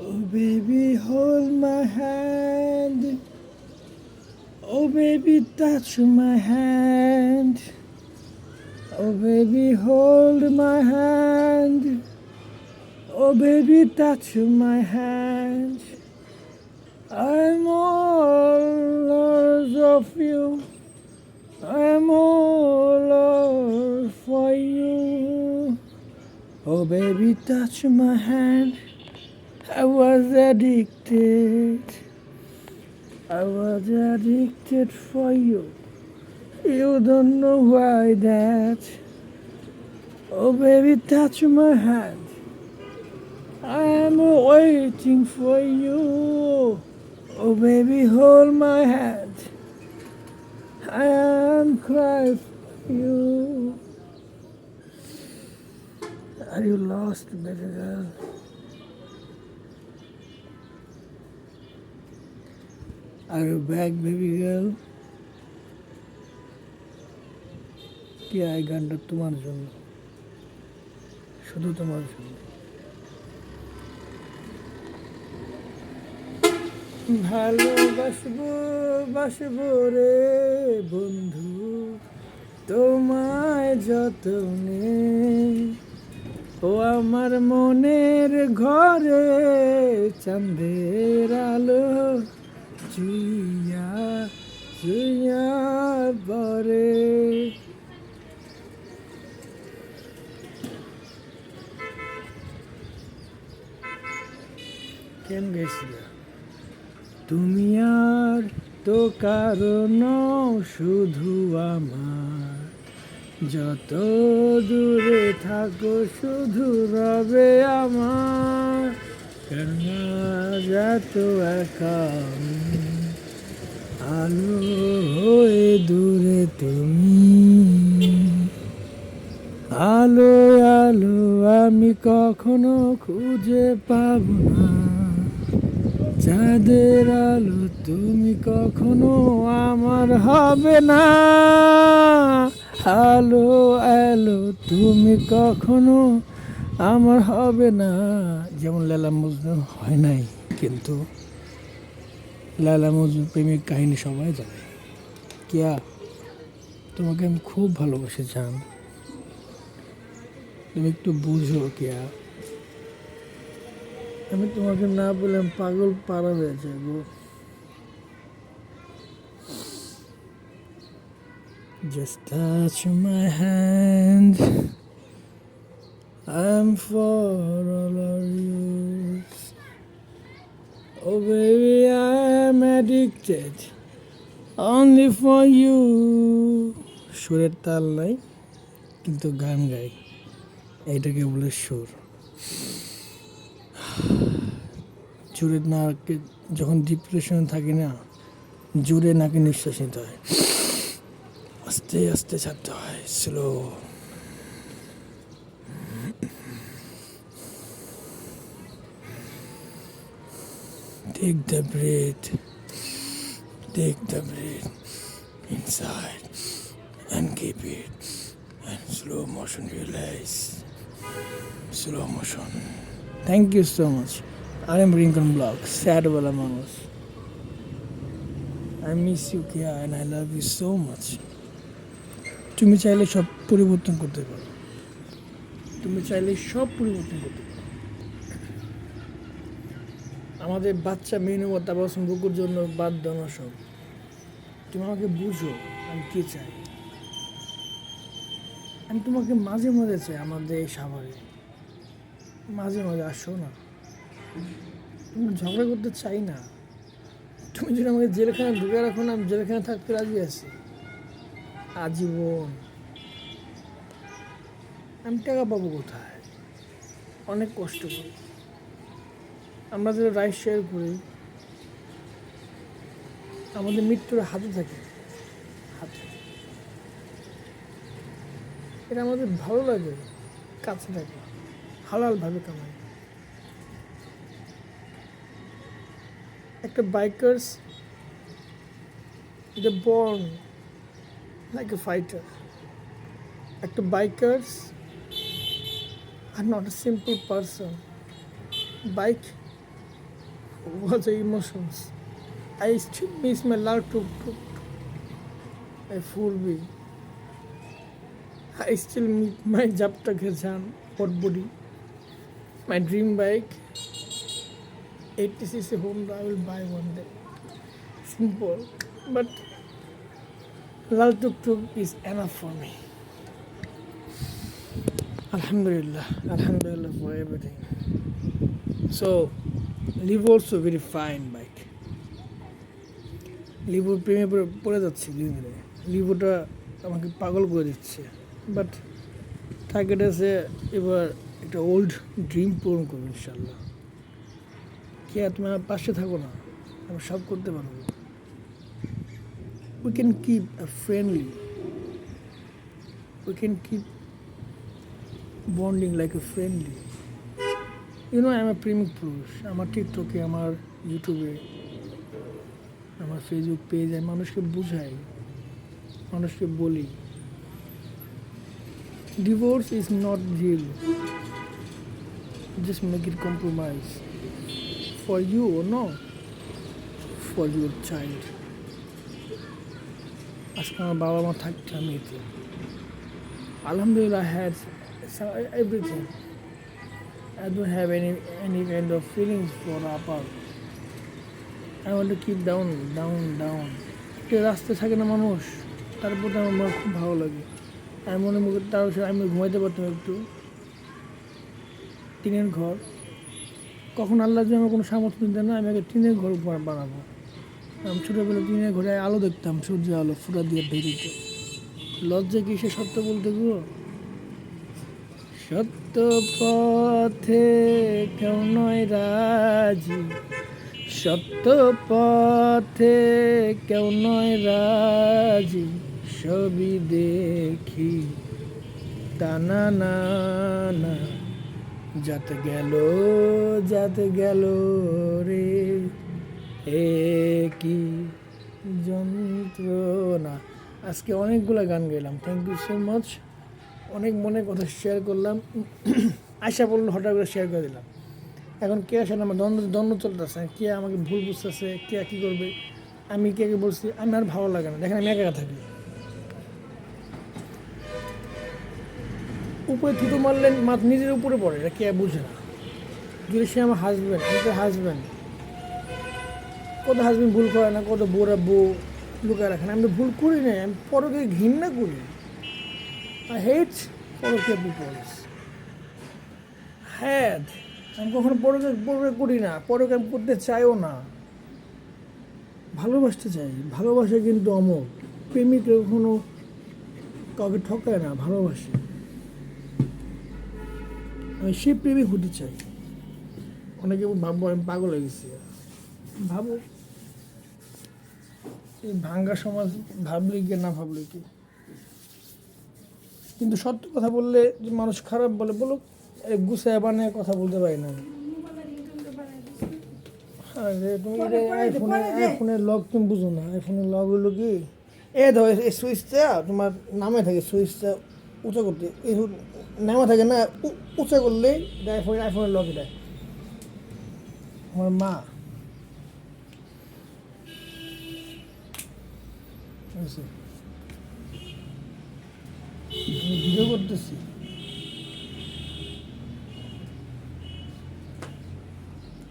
Oh baby, hold my hand. Oh baby, touch my hand. Oh baby, hold my hand. Oh baby, touch my hand. I'm all of you. I'm all for you. Oh baby, touch my hand. I was addicted. I was addicted for you. You don't know why that. Oh baby, touch my hand. I am waiting for you. Oh baby, hold my hand. I am crying for you. Are you lost, baby girl? Are you back, baby girl? কি এই গানটা তোমার জন্য, শুধু তোমার জন্য। ভালোবাসবো বাসবো রে বন্ধু, তোমায় যতনে। ও আমার মনের ঘরে চাঁদের আলো চুইয়া চুইয়া পরে। কেন গেছিলা তুমি? আর তো কারণ শুধু আমার, যত দূরে থাকো শুধু রবে আমার। কেন যত একা আলো হয়ে দূরে তুমি, আলো আলো আমি কখনো খুঁজে পাবো না। চাঁদের আলো তুমি কখনো আমার হবে না। আলো আলো তুমি কখনো আমার হবে না। যেমন লালা মজনু হয় নাই, কিন্তু লালা মজনু প্রেমিক কাহিনী সবাই জানে। কিয়া, তোমাকে আমি খুব ভালোবাসি জান, তুমি একটু বুঝো কিয়া। আমি তোমাকে না বলে পাগল পারা হয়ে যাবো। Just touch my hand. I'm for all of yours. Oh baby, I'm addicted only for you. সুরের তাল নাই, কিন্তু গান গাই, এইটাকে বলে সুর। জুড়ে না, যখন ডিপ্রেশনে থাকি না, জুড়ে নাকি নিঃশ্বাস নিতে হয়, আস্তে আস্তে ছাড়তে হয়, slow. Take the breath, take the breath inside and keep it, and slow motion release, slow motion. Thank you so much. I am Rincon Block, sad wala মানুষ। I miss you Kia, and I love you so much. তুমি চাইলে সব পরিবর্তন করতে পারো, তুমি চাইলে সব পরিবর্তন করতে পারো। আমাদের বাচ্চা মেনু তাবাসুম বুকুর জন্য বাদ দাও না সব। তুমি আমাকে বুঝো আমি কি চাই। আমি তোমাকে মাঝে মাঝে চাই আমাদের এই সাভারে, মাঝে মাঝে আসো না। তুমি ঝগড়া করতে চাই না। তুমি যদি আমাকে জেলখানে ঢুকে রাখো না, আমি জেলখানে থাকতে রাজি আছি আজীবন। আমি টাকা পাবো কোথায়? অনেক কষ্ট করি। আমরা যারা রাইড শেয়ার করি, আমাদের মৃত্যুর হাতে থাকে, হাতে। এটা আমাদের ভালো লাগে, কাছে থাকে, হালালভাবে কামাই। একটা bikers, they born like a fighter. একটা bikers are not a simple person. Bike what the emotions. I still miss my love tuk-tuk, a full bee. I still miss my Japta Ghazan, hot body, my dream bike, 80cc Honda I will buy one day. Simple, but love tuk-tuk is enough for me. Alhamdulillah for everything. So, Livo also very fine bike. লিভোর প্রেমে পড়ে যাচ্ছি ধীরে ধীরে। লিভোটা আমাকে পাগল করে দিচ্ছে, but target আছে এবার একটা ওল্ড ড্রিম পূরণ করবো ইনশাল্লাহ। কে তুমি আমার পাশে থাকো না, আমি সব করতে পারবো। We can keep friendly, we can keep bonding like a friendly. আমার প্রেমিক পুরুষ। আমার টিকটকে, আমার ইউটিউবে, আমার ফেসবুক পেজ, আমি মানুষকে বুঝাই, মানুষকে বলি divorce is not real, just make it compromise for you or no, for your child. আজকে আমার বাবা মা থাকছে, আমি এতে আলহামদুলিল্লাহ had everything. I don't have any kind of feelings for Appa. I want to keep down. একটা রাস্তায় থাকে না মানুষ, তার প্রতি আমার খুব ভালো লাগে। আমি মনে মনে তার আমি ঘুমাইতে পারতাম একটু। টিনের ঘর, কখন আল্লাহ যদি আমার কোনো সামর্থ্য দেয় না, আমি আগে টিনের ঘর বানাবো। আমি ছোটোবেলা টিনের ঘরে আলো দেখতাম, সূর্যের আলো ফুটা দিয়ে বেরিয়ে। লজ্জা কি সে সত্য বলতে গো? সত্য পথে কেউ নয় রাজি, সত্য পথে কেউ নয় রাজি, সবই দেখি টানা না না, যাতে গেল রে এ কি যন্ত্রণা। আজকে অনেকগুলো গান গেলাম, থ্যাংক ইউ সো মাচ। অনেক মনে কথা শেয়ার করলাম। আশা বললো হঠাৎ করে শেয়ার করে দিলাম। এখন কে আসে না, আমার দ্বন্দ্ব চলতেছে, কে আমাকে ভুল বুঝতেছে, কে কী করবে। আমি কে বলছি, আমি আর ভালো লাগে না। দেখেন আমি একা থাকি, উপরে থুতু মারলেন নিজের উপরে পড়ে, এটা কে বুঝে না। যদি সে আমার হাজব্যান্ড, কত হাজব্যান্ড ভুল করে না, কত বউরা বউ লুকায় রাখেন। আমি তো ভুল করি না, আমি পরকে ঘৃণা করি। I hate পরকীয়া পিপলস। হ্যাঁ, আমি কখনো পরকে করি না, পরকে আমি করতে চাইও না। ভালোবাসতে চাই, ভালোবাসা কিন্তু অমর। প্রেমিক কখনো কাউকে ঠকায় না, ভালোবাসে। আমি সে প্রেমিক হতে চাই। অনেকে ভাববো আমি পাগল হয়ে গেছি। ভাবো, এই ভাঙ্গা সমাজ ভাবলে কি না ভাবলে কি। কিন্তু সত্য কথা বললে যে মানুষ খারাপ বলে, বলুক, গুছায় বানিয়ে কথা বলতে পারি না। আরে তুমি আইফোনের লক তুমি বুঝো না। আইফোনের লক হলো কি, ধর এই সুইচটা তোমার নামে থাকে, সুইচটা উঁচা করতে, এই নামে থাকে না, উঁচা করলেই আইফোনের লক। এটা আমার মা ভিডিও করতেছি।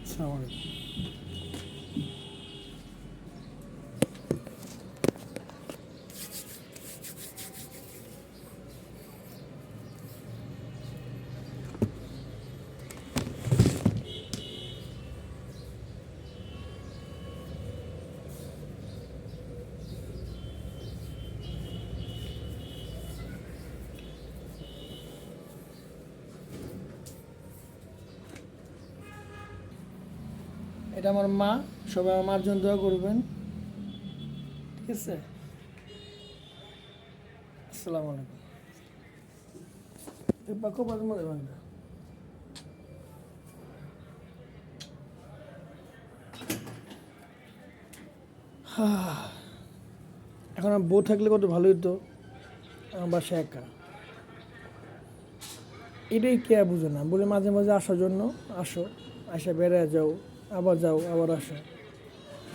আসসালামু আলাইকুম। এটা আমার মা, সবাই আমার মার জন্য দোয়া করবেন, ঠিক আছে? আসসালামু আলাইকুম। এখন আমার বউ থাকলে কত ভালো হতো। আমার বাসায় একা, এটাই কে বুঝে না। বলে মাঝে মাঝে আসার জন্য আসো, আসা বেড়ায় যাও, আবার যাও আবার আসো,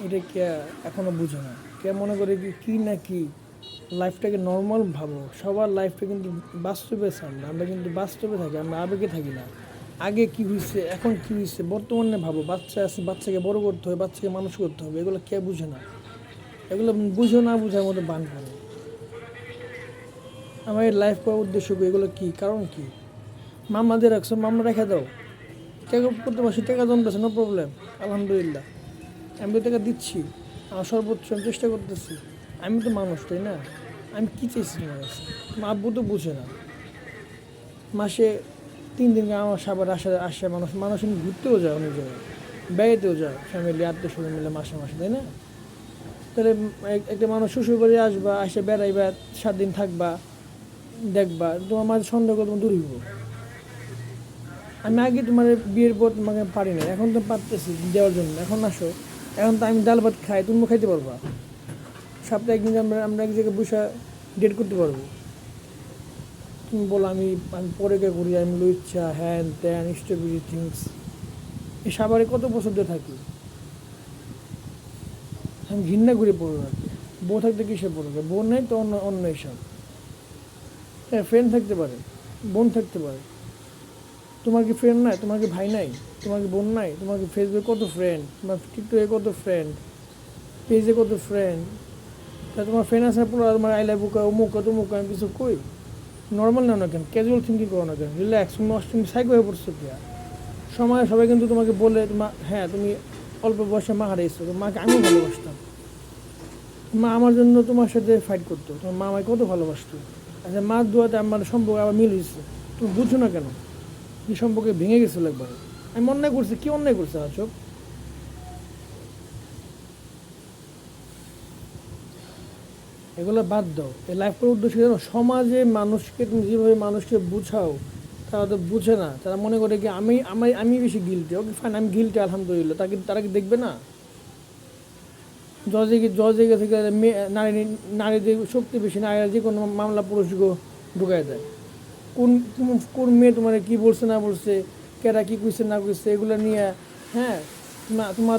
এটা কে এখনও বুঝে না। কে মনে করে কি না কি লাইফটাকে নর্মাল ভাবো। সবার লাইফটা কিন্তু বাস্তবে আমরা আমরা কিন্তু বাস্তবে থাকি, আমরা আবেগে থাকি না। আগে কি হয়েছে, এখন কি হয়েছে, বর্তমানে ভাবো। বাচ্চা আছে, বাচ্চাকে বড় করতে হবে, বাচ্চাকে মানুষ করতে হবে, এগুলো কে বুঝে না। এগুলো বুঝো না বুঝার মতো বান করে। আমার এই লাইফ করার উদ্দেশ্য কি, এগুলো কি কারণ কি? মামলা দিয়ে রাখছো, মামলা রেখে দাও। টাকা করতে পারছি, টাকা জমতেছে, নো প্রবলেম, আলহামদুলিল্লাহ। আমি তো টাকা দিচ্ছি, আমার সর্বোচ্চ আমি চেষ্টা করতেছি। আমি তো মানুষ, তাই না? আমি কী চাইছি তোমার কাছে? তোমার আব্বু তো বুঝে না। মাসে 3 দিন আমার সবার আসে মানুষ, মানুষ এমনি ঘুরতেও যায়, অনেক জায়গায় বেড়াতেও যায়, ফ্যামিলি আত্মীয় স্বজন মিলে মাসে মাসে, তাই না? তাহলে একটা মানুষ শ্বশুর বাড়ি আসবা, আসে বেড়াইবা, 7 দিন থাকবা, দেখবা, তোমার মাঝে সন্দেহ করে তোমার দূর হইব। আমি আগে তোমার বিয়ের পর তোমাকে পারি না, এখন তো পারতেছি দেওয়ার জন্য। এখন আসো, এখন তো আমি ডাল ভাত খাই, তুমি খাইতে পারবা। সপ্তাহে একদিন আমরা আমরা এক জায়গায় বসে ডেট করতে পারবো। তুমি বলো আমি আমি পরে কে করি, আমি ইচ্ছা হ্যান ত্যান স্ট্রবেরি থিংস। এই সাবারে কত বছর ধরে থাকি, আমি ঘৃণা করে পড়ে রাখি। বউ থাকতে কিসে পড়বে? বোন নেই তো অন্য অন্য হিসাব। হ্যাঁ, ফ্রেন্ড থাকতে পারে, বোন থাকতে পারে। তোমার কি ফ্রেন্ড নাই? তোমার কি ভাই নাই? তোমার কি বোন নাই? তোমার কি ফেসবুকে কত ফ্রেন্ড? তোমার টিকটকে কত ফ্রেন্ড? পেজে কত ফ্রেন্ড? তা তোমার ফ্রেন্ড আছে পুরো তোমার আই লাভ বুকা অমুক তমুক, আমি কিছু কই? নর্মাল নাও না কেন? ক্যাজুয়াল থিঙ্কিং করো না কেন? রিল্যাক্স। তুমি সাইকো হয়ে পড়ছো কি আর? সময় সবাই কিন্তু তোমাকে বলে তোমার, হ্যাঁ তুমি অল্প বয়সে মা হারিয়েছো, তো মাকে আমিও ভালোবাসতাম। মা আমার জন্য তোমার সাথে ফাইট করতো, তোমার মা আমাকে কত ভালোবাসতো। আচ্ছা, মার দোয়াতে আমার সম্পর্ক আবার মিল হয়েছে, তুমি বুঝছো না কেন? কি সম্পর্কে ভেঙে গেছিলো একবার। আমি অন্যায় করছি, কি অন্যায় করছে আচক? এগুলো বাদ দাও। এই লাইফ করার উদ্দেশ্য জানো? সমাজে মানুষকে তুমি যেভাবে মানুষকে বুঝাও, তারা তো বুঝে না। তারা মনে করে কি আমি বেশি গিলটি। ওকে ফাইন, আমি গিলটি, আলহামদুলিল্লাহ। তারা কি দেখবে না? জজে থেকে নারী নারীদের শক্তি বেশি, নারীরা যে কোনো মামলা পুরুষকে ঢুকাই দেয়। কোন কোন মেয়ে তোমার কী বলছে না বলছে, কেরা কী কইছে না কইছে, এগুলো নিয়ে, হ্যাঁ,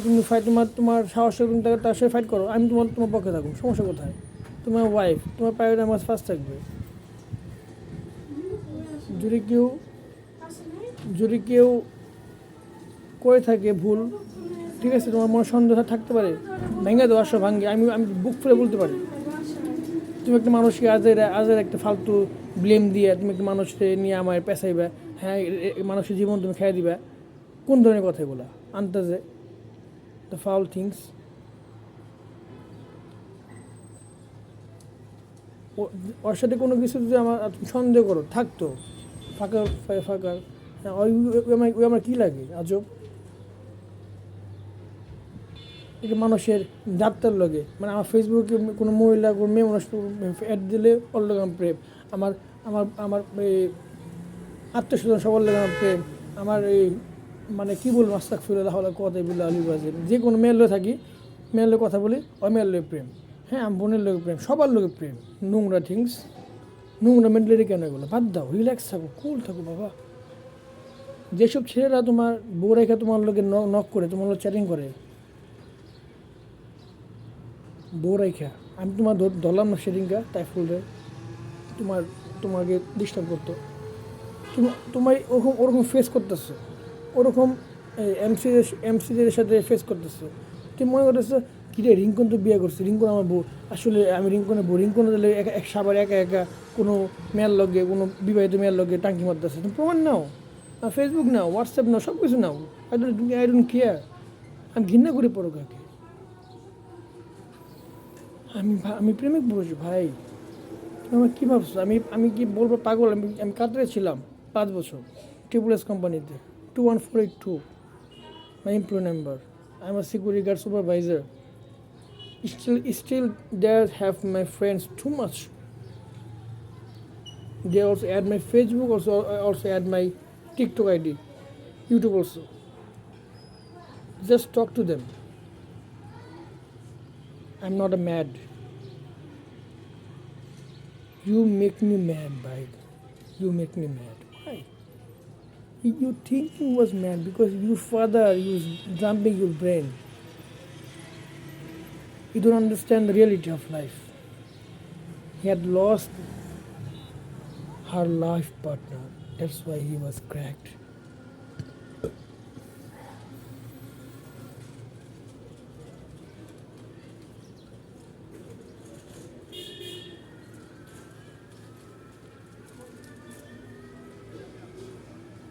তুমি ফাইট, তোমার সাহস তুমি তার সাথে ফাইট করো। আমি তোমার পক্ষে থাকুন, সমস্যা কোথায়? তোমার ওয়াইফ, তোমার প্রায়োরিটি আমার ফার্স্ট থাকবে। যদি কেউ যদি কেউ করে থাকে ভুল, ঠিক আছে, তোমার মনে সন্দেহ থাকতে পারে, ভেঙে দাও, আসো ভাঙ্গে। আমি আমি বুক ফুলে বলতে পারি। তুমি একটা মানুষকে আজের একটা ফালতু ব্লেম দিয়ে তুমি একটা মানুষকে নিয়ে আমার পেঁচাইবা, হ্যাঁ, মানুষের জীবন তুমি খেয়ে দিবা। কোন ধরনের কথা এগুলো? আন্তাজে দ্য ফাউল থিংস। ওর সাথে কোনো কিছু যদি আমার তুমি সন্দেহ করো থাকতো, ফাঁকা ফাঁকা, হ্যাঁ, ওই আমার কী লাগে আজব? এটা মানুষের যাত্রার লগে, মানে আমার ফেসবুকে কোনো মহিলা কোনো মেয়ে মানুষ অ্যাড দিলে ওর লগে আমার প্রেম। আমার আমার আমার এই আত্মীয় স্বজন সবার লগে আমার প্রেম। আমার এই মানে কী বলবো, আস্তাক ফিরুল্লাহ কথা বিল্লাহ আলী বাজের, যে কোনো মেয়ের লগে থাকি, মেয়ের লগে কথা বলি, ওই মেয়ের লগে প্রেম। হ্যাঁ, আমার বোনের লগে প্রেম, সবার লগে প্রেম। নোংরা থিংস, নোংরা মেন্টালিটি কেন এগুলো? বাদ দাও, রিল্যাক্স থাকো, কুল থাকো বাবা। যেসব ছেলেরা তোমার বউ রেখে তোমার লোকে নক করে, তোমার লোক চ্যাটিং করে, বউ রেখা, আমি তোমার ধরলাম না সেদিনকা টাইফুলরে, তোমাকে ডিস্টার্ব করতো, তোমার ওরকম ফেস করতেছো, ওরকম এমসিদের সাথে ফেস করতেছো। তুমি মনে করতেছো কী রে, রিঙ্কন তো বিয়ে করছে, রিঙ্কন আমার বউ। আসলে আমি রিঙ্কনের বউ, রিঙ্কন দিলে সবার একা একা কোনো মেয়ের লগে, কোনো বিবাহিত মেয়ের লগে টাঙ্কি মারতেছে। তুমি প্রমাণ নাও, ফেসবুক নাও, হোয়াটসঅ্যাপ নাও, সব কিছু নাও। I don't care. আমি ঘৃণা করি পরকাকে। আমি প্রেমিক পুরুষ ভাই। আমার কী ভাবছো? আমি কি বলবো পাগল? আমি কাতারে ছিলাম 5 বছর, TSS কোম্পানিতে, 21482 my employ number. I am a security guard supervisor. Still there have my friends too much. They also add my Facebook, also add my TikTok ID, YouTube also. Just talk to them. I'm not a mad. You make me mad, bhai. You make me mad. Why? Your thinking was mad because your father was dumping your brain. You don't understand the reality of life. He had lost her life partner. That's why he was cracked.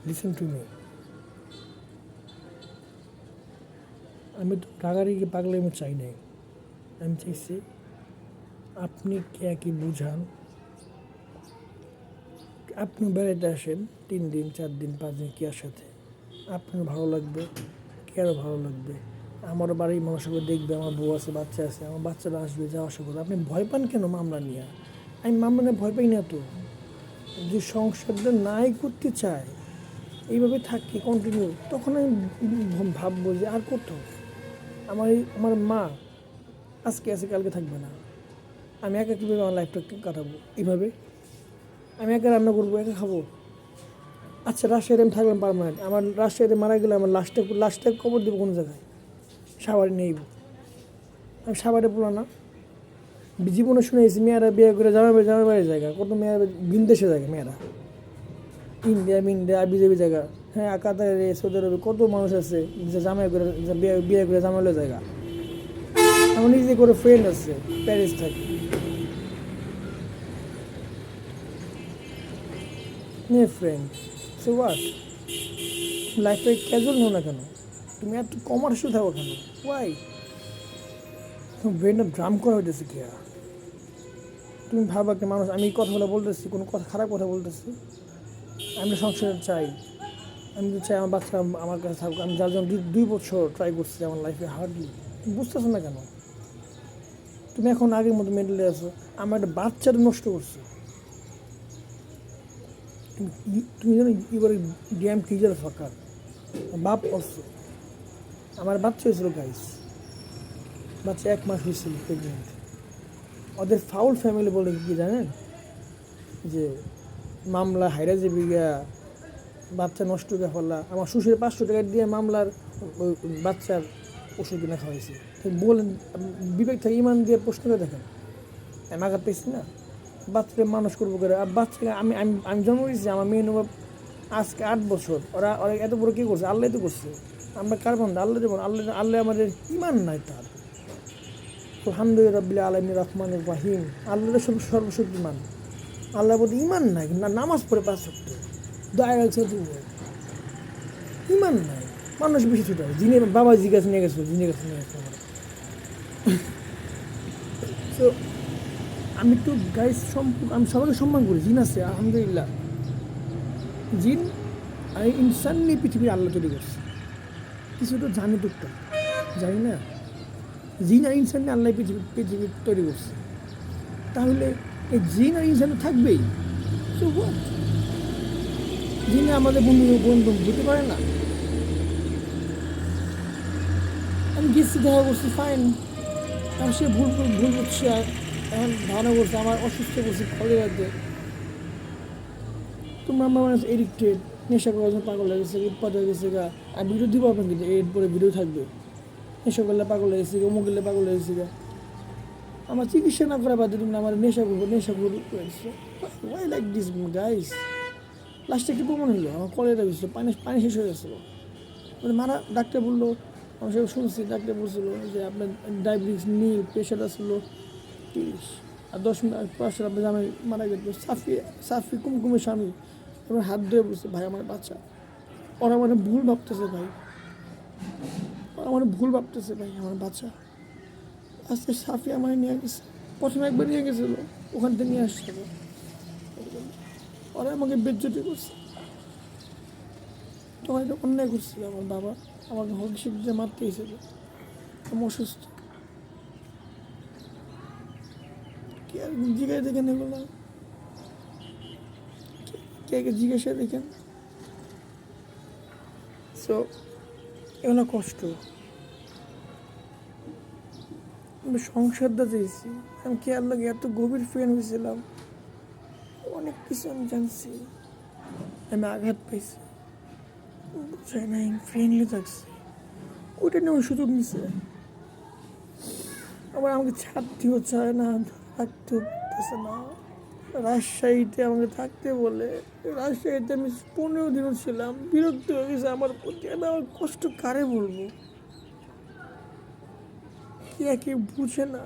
Listen to me. আমি তো রাগারাগি পাগলামি চাই নাই। আমি চাইছি আপনি কে বুঝান, আপনি বেড়াতে আসেন 3 দিন 4 দিন 5 দিন কেয়ার সাথে, আপনার ভালো লাগবে, কেয়ারও ভালো লাগবে, আমারও বাড়ির মানুষ সবাই দেখবে আমার বউ আছে বাচ্চা আছে, আমার বাচ্চারা আসবে যাওয়া আসা করবে। আপনি ভয় পান কেন মামলা নিয়ে? আমি মামলা নিয়ে ভয় পাই না তো। যে সংসারটা নাই করতে চায় এইভাবে থাকি কন্টিনিউ, তখন আমি ভাববো যে আর কত। আমার মা আজকে আছে কালকে থাকবে না, আমি একা কীভাবে আমার লাইফটা কাটাবো? এইভাবে আমি একা রান্না করবো, একা খাবো। আচ্ছা রাজশাহীতে আমি থাকলাম পারমানেন্ট, আমার রাজশাহীতে মারা গেলে আমার লাশটা কবর দেবো কোন জায়গায়? সাভারে নেই, আমি সাভারে পড়ো না। জীবনে শুনেছি মেয়েরা বিয়ে করে জামাই বাড়ির জায়গা, কত মেয়েরা বিন্দেশে জায়গা, মেয়েরা ইন্ডিয়া আবিজাবি জায়গা। হ্যাঁ কাতারে সৌদি আরবে কত মানুষ আছে যে জামাই করে বিয়ে করে জামাইলো জায়গা। আমার নিজে করে ফ্রেন্ড আছে প্যারিস থাকে, মেয়ে ফ্রেন্ড। So what? লাইফটা ক্যাজুয়াল নেও না কেন? তুমি এত কমার্শিয়াল থাকো কেন? ওয়াই? তোমার ব্রেনটা ড্রাম করা হইতেছে কি? তুমি ভাবো একটা মানুষ, আমি কথা বলতেছি, কোনো কথা খারাপ কথা বলতেছি? আমি সংসার চাই, আমি তো চাই আমার বাচ্চা আমার কাছে থাকুক। আমি যার জন্য 2 বছর ট্রাই করছি আমার লাইফে হার্ডলি। তুমি বুঝতেছো না কেন? তুমি এখন আগের মতো মেন্টালি আছো, আমার একটা বাচ্চাটা নষ্ট করছো। তুমি জানো এবার ডিএম কিজার ফাঁকার বাপ করছো। আমার বাচ্চা হয়েছিল গাইস, বাচ্চা 1 মাস হয়েছিল প্রেগনেন্ট। ওদের ফাউল ফ্যামিলি বলে কি জানেন? যে মামলা হাইরা যাবি গিয়া, বাচ্চা নষ্ট করে ফেলা। আমার শ্বশুরের 500 টাকা দিয়ে মামলার বাচ্চার ওষুধ কিনে খাওয়াইছি। বলেন বিবেক থেকে ইমান দিয়ে প্রশ্ন করে দেখেন, আমি আঘাত পেয়েছি না? বাচ্চাকে মানুষ করবো করে, আর বাচ্চাকে আমি আমি আমি জন্ম দিয়েছি, আমার মেয়ে নেব আজকে 8 বছর। ওরা এত বড় কী করছে? আল্লাহ তো করছে। আমরা কার বান্দা? আল্লাহ দেবো। আল্লাহ আমাদের ইমান নাই তার। আলহামদুলিল্লাহ রাব্বিল আলামিন রহমানির রহিম। আল্লাহ সর্বশক্তিমান। আল্লাহ বলতে ইমান নাই, না নামাজ পড়ে 5 ওয়াক্ত দয়া রাখছে, ইমান নাই। মানুষ বেশি ছোট যিনি বাবা জিজ্ঞাসা নিয়ে গেছিল, তো আমি তো গাইস আমি সবাইকে সম্মান করি। জিন আছে আলহামদুলিল্লাহ, জিন আর ইনসান নিয়ে পৃথিবীর আল্লাহ তৈরি করছে। কিছু তো জানি টুকটাক, জানি না। জিন আর ইনসান নিয়ে আল্লাহ পৃথিবী তৈরি করছে, তাহলে এই জিন আর ইনসান থাকবেই। তো হোয়াট? জিনে আমাদের বন্ধু দিতে পারে না? আমি গেছি, দেখা করছি, ফাইন। আর সে ভুল করছে, আর এখন ধারণা করছে আমার অসুস্থ করছে কলেরাতে। তোমার আমার মানুষ এডিক্টেড, নেশা করার জন্য পাগল হয়ে গেছে, উৎপাদ হয়ে গেছে গা। আর ভিডিও দিব আপনার, কিন্তু এরপরে ভিডিও থাকবে নেশা করলে পাগল হয়ে গেছে, অমুক গেলে পাগল হয়ে গেছে গা। আমার চিকিৎসা না করা বাদে তুমি আমার নেশা করেছো। Why like this guys? লাস্টে কি প্রমাণ হলো? আমার কলেরা গেছিলো, পানি শেষ হয়ে গেছিলো। মানে মারা ডাক্তার বললো, আমি সব শুনছি, ডাক্তার বলছিল যে আপনার ডায়াবেটিস নীল, প্রেশার আসলো 30, আর 10 মিনিট 5 আপনার জামাই মারা গেল। সাফি কুমকুমের স্বামী এবার হাত ধরে বলছে, ভাই আমার বাচ্চা। ওরা মানে ভুল ভাবতেছে ভাই, ভাই আমার বাচ্চা। আজকে সাফি আমার নিয়ে গেছে, প্রথমে একবার নিয়ে গেছিলো, ওখান থেকে নিয়ে আসছে। ওরা আমাকে বেজ্জতি করছে, তোমার এটা অন্যায় করছিল। আমার বাবা আমাকে হকশিপ দিয়ে মারতে এসেছিল, আমি অসুস্থ। কে আর জিজ্ঞাসা দেখেন এগুলো, কে জিজ্ঞাসা দেখেন। সো এগুলো কষ্ট। আমি সংসারটা চেয়েছি, আমি কে আর লাগে এত গভীর ফ্রেন্ড হয়েছিলাম, অনেক কিছু আমি জানছি, আমি আঘাত পেয়েছি। বুঝাই নাই, ফ্রেন্ডলি থাকছে, ওইটা নিয়ে আমার সুযোগ নিছে। আবার আমাকে ছাড়তেও চায় না, রাখতেও পারতেছে না। রাজশাহীতে আমাকে থাকতে বলে, রাজশাহীতে আমি 15 দিনও ছিলাম, বিরক্ত হয়ে গেছে আমার প্রতি। আমি আমার কষ্ট কারে বলবো, কেউ বুঝে না।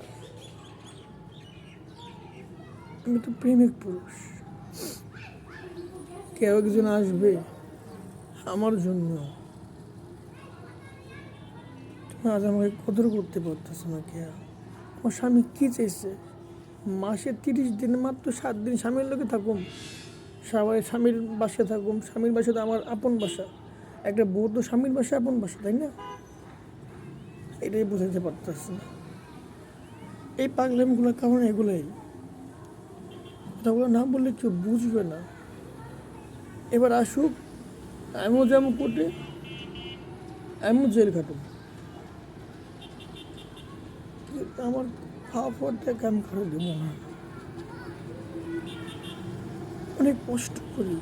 আমি তো প্রেমিক পুরুষ, কেউ একজন আসবে আমার জন্য। তুমি আজ আমাকে কদর করতে পারতেছো না কে? আমার স্বামী কী চাইছে? মাসে 30 দিন, মাত্র 7 দিন স্বামীর লোকে থাকুম, সবাই স্বামীর বাসায় থাকুম। স্বামীর বাসা তো আমার আপন বাসা, একটা বউ তো স্বামীর বাসা আপন বাসা, তাই না? এটাই বোঝাতে পারতেছে না। এই পাগলামগুলো কারণ এগুলোই, কথাগুলো না বললে কেউ বুঝবে না। এবার আসুক, আমিও যেমন কোর্টে, আমিও জেল খাটুক, আমার খাওয়া পড়তে কাম করে দেবো না। অনেক কষ্ট করি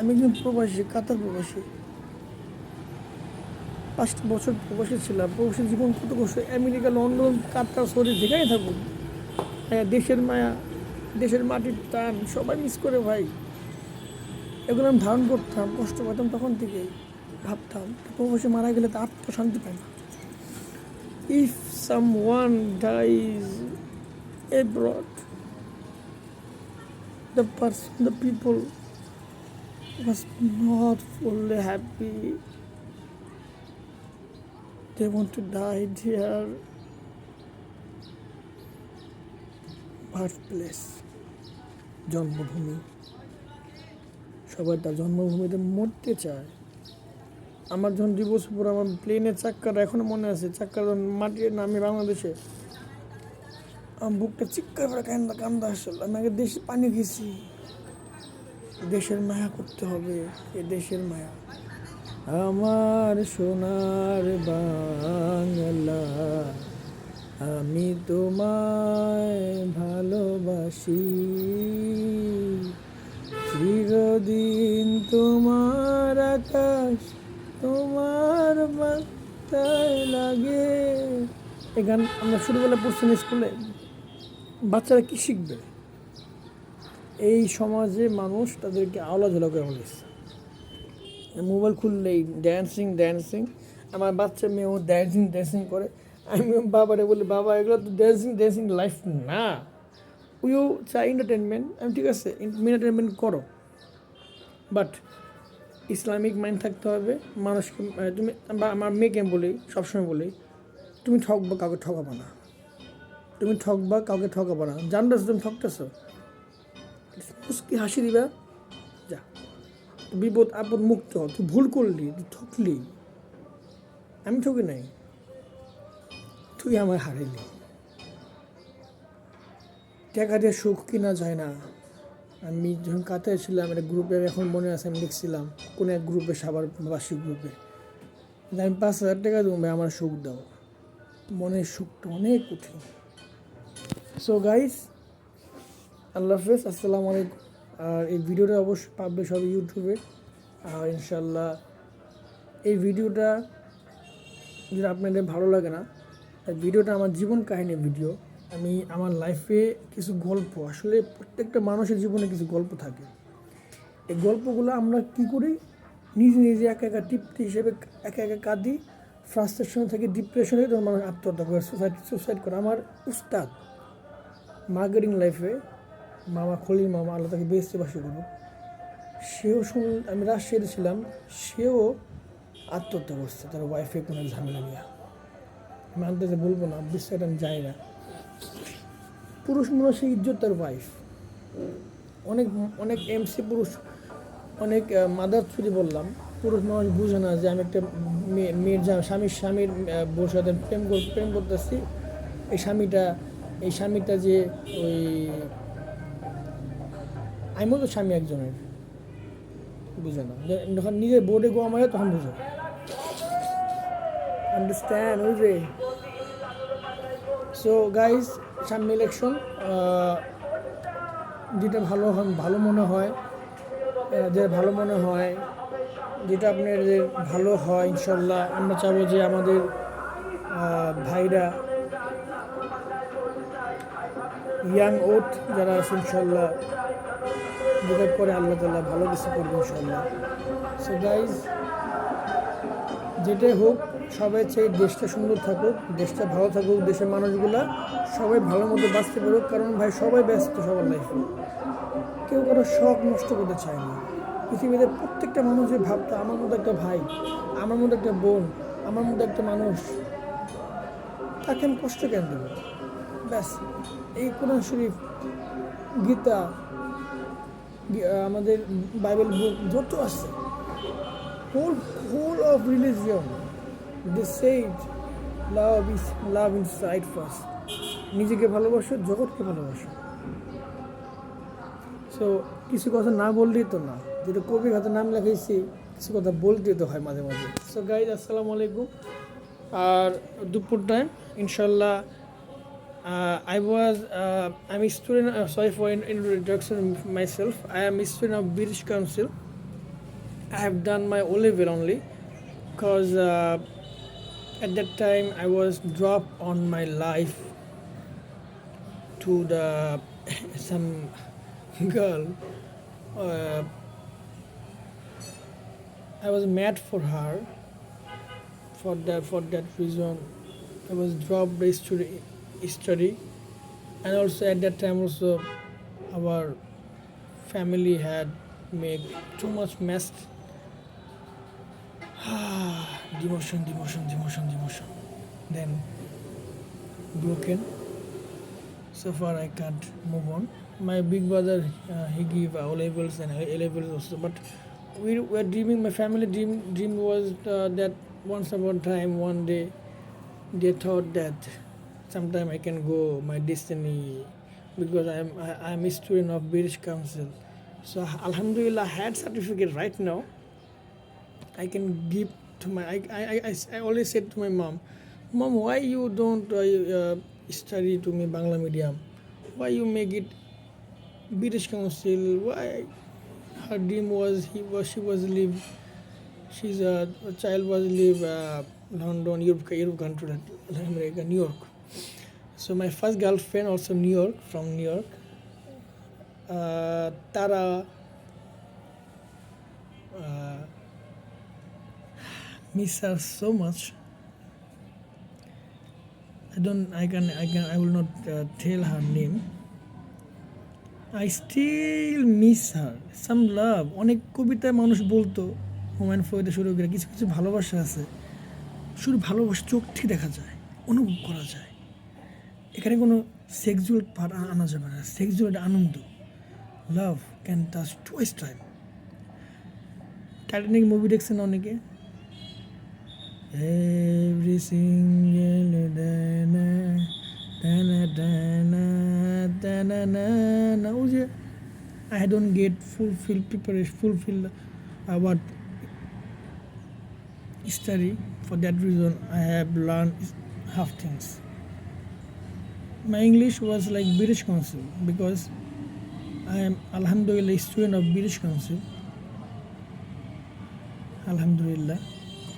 আমি একজন প্রবাসী, কাতার প্রবাসী। 5 বছর প্রবাসী ছিলাম। প্রবাসী জীবন কত কষ্ট, আমেরিকা, লন্ডন, কাতার, সৌদি, যেখানে থাকুন, দেশের মায়া, দেশের মাটির টান সবাই মিস করে ভাই। এগুলো আমি ধারণ করতাম, কষ্ট পেতাম, তখন থেকেই ভাবতাম প্রবাসী মারা গেলে তো আত্মশান্তি পায় না। If someone dies abroad, the people was not fully happy. They want to die their birthplace, জন্মভূমি। সবাই তার জন্মভূমিতে মরতে চায়। আমার যখন 2 বছর পর আমার প্লেনের চাক্কাটা এখনো মনে আছে, চাক্কার মাটির নামে বাংলাদেশে, আমার বুকটা চিৎকার করে কান্দা আসলে। আমি আগে দেশে পানি খেয়েছি। দেশের মায়া করতে হবে, এ দেশের মায়া। আমার সোনার বাংলা, আমি তোমায় ভালোবাসি, চিরদিন তোমার আকাশ তোমার মাথায় লাগে। এই গান আমরা ছোটোবেলা পড়ছি না স্কুলে। বাচ্চারা কী শিখবে? এই সমাজে মানুষ তাদেরকে আওলাঝোলা করে বলেছে, মোবাইল খুললেই ড্যান্সিং। আমার বাচ্চা মেয়েও ড্যান্সিং করে। আমি বাবারে বলি, বাবা এগুলো তো ড্যান্সিং লাইফ না, উইও চাই এন্টারটেনমেন্ট। আমি ঠিক আছে, এন্টারটেনমেন্ট করো, বাট ইসলামিক মাইন্ড থাকতে হবে। মানুষকে তুমি, আমার মেয়েকে বলি, সবসময় বলি, তুমি ঠকবা, কাউকে ঠকাবো না। তুমি ঠকবা, কাউকে ঠকাবো না। জানতেছো তুমি ঠকতেছো, মুস্কি হাসি দিবা, যা, বিপদ আপদ মুক্ত। তুই ভুল করলি, তুই ঠকলি, আমি ঠকি নাই, তুই আমার হারাইলি। টাকা দিয়ে সুখ কিনা যায় না। আমি যখন কাতারে ছিলাম, একটা গ্রুপে, এখন মনে আছে আমি লিখছিলাম কোনো এক গ্রুপে, সাবার বার্ষিক গ্রুপে, আমি 5,000 টাকা দেবো, আমার সুখ দাও। মনের সুখটা অনেক কঠিন। সো গাইস, আল্লাহ হাফেজ, আসসালামু আলাইকুম। আর এই ভিডিওটা অবশ্যই পাবে সব ইউটিউবে। আর ইনশাল্লাহ এই ভিডিওটা যদি আপনাদের ভালো লাগে না, এই ভিডিওটা আমার জীবন কাহিনীর ভিডিও। আমি আমার লাইফে কিছু গল্প, আসলে প্রত্যেকটা মানুষের জীবনে কিছু গল্প থাকে। এই গল্পগুলো আমরা কী করি, নিজে একা তৃপ্তি হিসেবে একা কাঁদি, ফ্রাস্ট্রেশন থেকে ডিপ্রেশনে তখন মানুষ আত্মহত্যা করে, সুসাইড করে। আমার উস্তাদ মার্কেটিং লাইফে মামা খলিল মামা, আল্লাহ তাকে বেহেশতে বাসী করুক, সেও আমি রাজশাহীতে ছিলাম, সেও আত্মহত্যা করছে তার ওয়াইফে কোনো ঝামেলা নিয়ে। আমি আনতে বলবো না, বিশ্বাসটা আমি যাই না। পুরুষ মানুষের ইজ্জত তার ওয়াইফ। অনেক এমসি পুরুষ, অনেক মাদার থ্রুদি বললাম, পুরুষ মানুষ বুঝে না যে আমি একটা মেয়ের স্বামীর বউর সাথে প্রেম করতেছি। এই স্বামীটা যে ওই, আমিও তো স্বামী একজনের, বুঝে না। যখন নিজের বোর্ডে গোয়া মারে তখন বুঝো, আন্ডারস্ট্যান্ড, ওই যে। সো গাইজ, সামনে ইলেকশন, যেটা ভালো মনে হয়, যে ভালো মনে হয় যেটা আপনাদের ভালো হয় ইনশাল্লাহ। আমরা চাবো যে আমাদের ভাইরা ইয়াং ওট যারা আছে ইনশাল্লাহ যেটা করে আল্লাহ তাআলা ভালো কিছু করবে ইনশাল্লাহ। সো গাইজ, যেটাই হোক সবাই চাই দেশটা সুন্দর থাকুক, দেশটা ভালো থাকুক, দেশের মানুষগুলা সবাই ভালো মতো বাঁচতে পারুক। কারণ ভাই সবাই ব্যস্ত সবার লাইফে, কেউ কারো শখ নষ্ট করতে চায় না। পৃথিবীতে প্রত্যেকটা মানুষের ভাবতো আমার মতো একটা ভাই, আমার মতো একটা বোন, আমার মতো একটা মানুষ, তাকে আমি কষ্ট কেন দেবো? ব্যাস, এই কোরআন শরীফ, গীতা, আমাদের বাইবেল বুক যত আছে, whole whole of religion, they said love inside first. নিজেকে ভালোবাসো, জগৎকে ভালোবাসো। সো কিছু কথা না বললেই তো না, যেটা কবির হাতে নাম লেখাইছি, কিছু কথা বলতেই তো হয় মাঝে মাঝে। সো গাইজ, আসসালামু আলাইকুম। আর দুপুর টাইম ইনশাল্লাহ, I'm a student, sorry for introduction myself. I am a student of British Council. I have done my O level only because at that time I was dropped on my life to the some girl. Uh, I was mad for her. For that reason, I was dropped by study, and also at that time also our family had made too much mess. Demotion. Then broken. So far I can't move on. My big brother, he gave O levels and A levels also, but we were dreaming. My family dream was that once upon a time, one day, they thought that sometime I can go my destiny, because I'm a student of British Council. So Alhamdulillah, I had certificate right now. I can give to my. I always said to my mom, why you don't study to me Bangla medium? Why you make it British Council? Why? Her dream was she was live. She's a child was live London, Europe country, America, New York. So my first girlfriend also from New York. Tara. Miss her so much. I will not tell her name. I still miss her. Some love. অনেক কবিতায় মানুষ বলতো, হুমায়ুন ফরিদের শুরু করে কিছু কিছু ভালোবাসা আছে, শুধু ভালোবাসা চোখ থেকে দেখা যায়, অনুভব করা যায়। এখানে কোনো সেক্সুয়াল পার্ট আনা যাবে না। সেক্সুয়াল আনন্দ, love can touch twice time. Titanic movie দেখছেন অনেকে? Every single ওই যে I don't get fulfill what study. For that reason I have learned half things. My English was like British Council because I am alhamdulillah student of British Council. Alhamdulillah,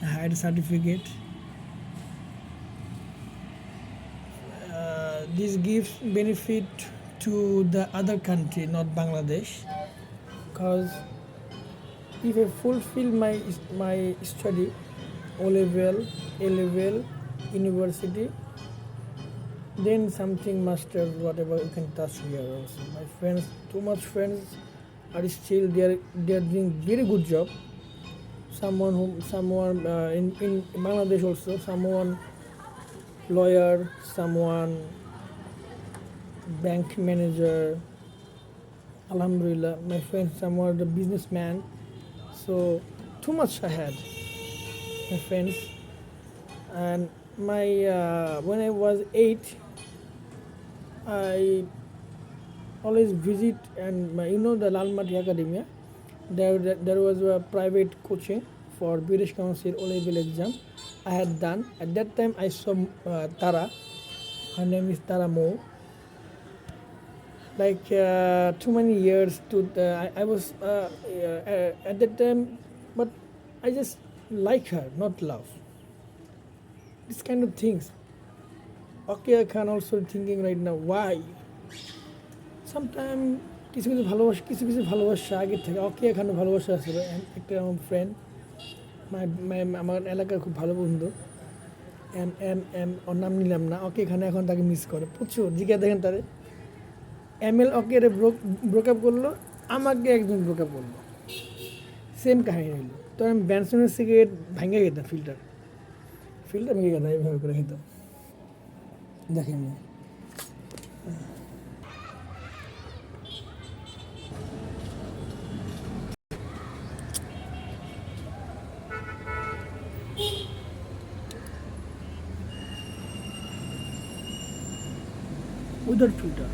I had a certificate. This gives benefit to the other country, not Bangladesh, because if I fulfill my study, O level, A level, university, then something masters, whatever you can touch here also. My friends, too much friends are still they are doing very good job. Someone in Bangladesh also, someone lawyer, someone bank manager. Alhamdulillah, my friends, someone the businessman. So too much I had, my friends. And my when I was 8, I always visit, and the Lalmati Academia. There was a private coaching for British Council O level exam I had done. At that time I saw Tara. Her name is Tara Mo. Like too many years to I was at that time, but I just like her, not love. This kind of things. Okay, Khan also thinking right now, why? Sometimes কিছু ভালোবাসা আগে থেকে ওকে এখানে ভালোবাসা আছে একটা আমার friend আমার এলাকার খুব ভালো বন্ধু এম ওর নাম নিলাম না ওকে এখানে এখন তাকে মিস করে প্রচুর জিজ্ঞাসা দেখেন তারে ML ওকে ব্রেকআপ করলো আমাকে একজন ব্রেকআপ করলো সেম কাহিনী হইলো তো আমি ব্যানসনের সিগারেট ভেঙে খেতাম ফিল্টার ভেঙে খেতাম এইভাবে করে খেতাম দেখেন উইদাউট ফিল্টার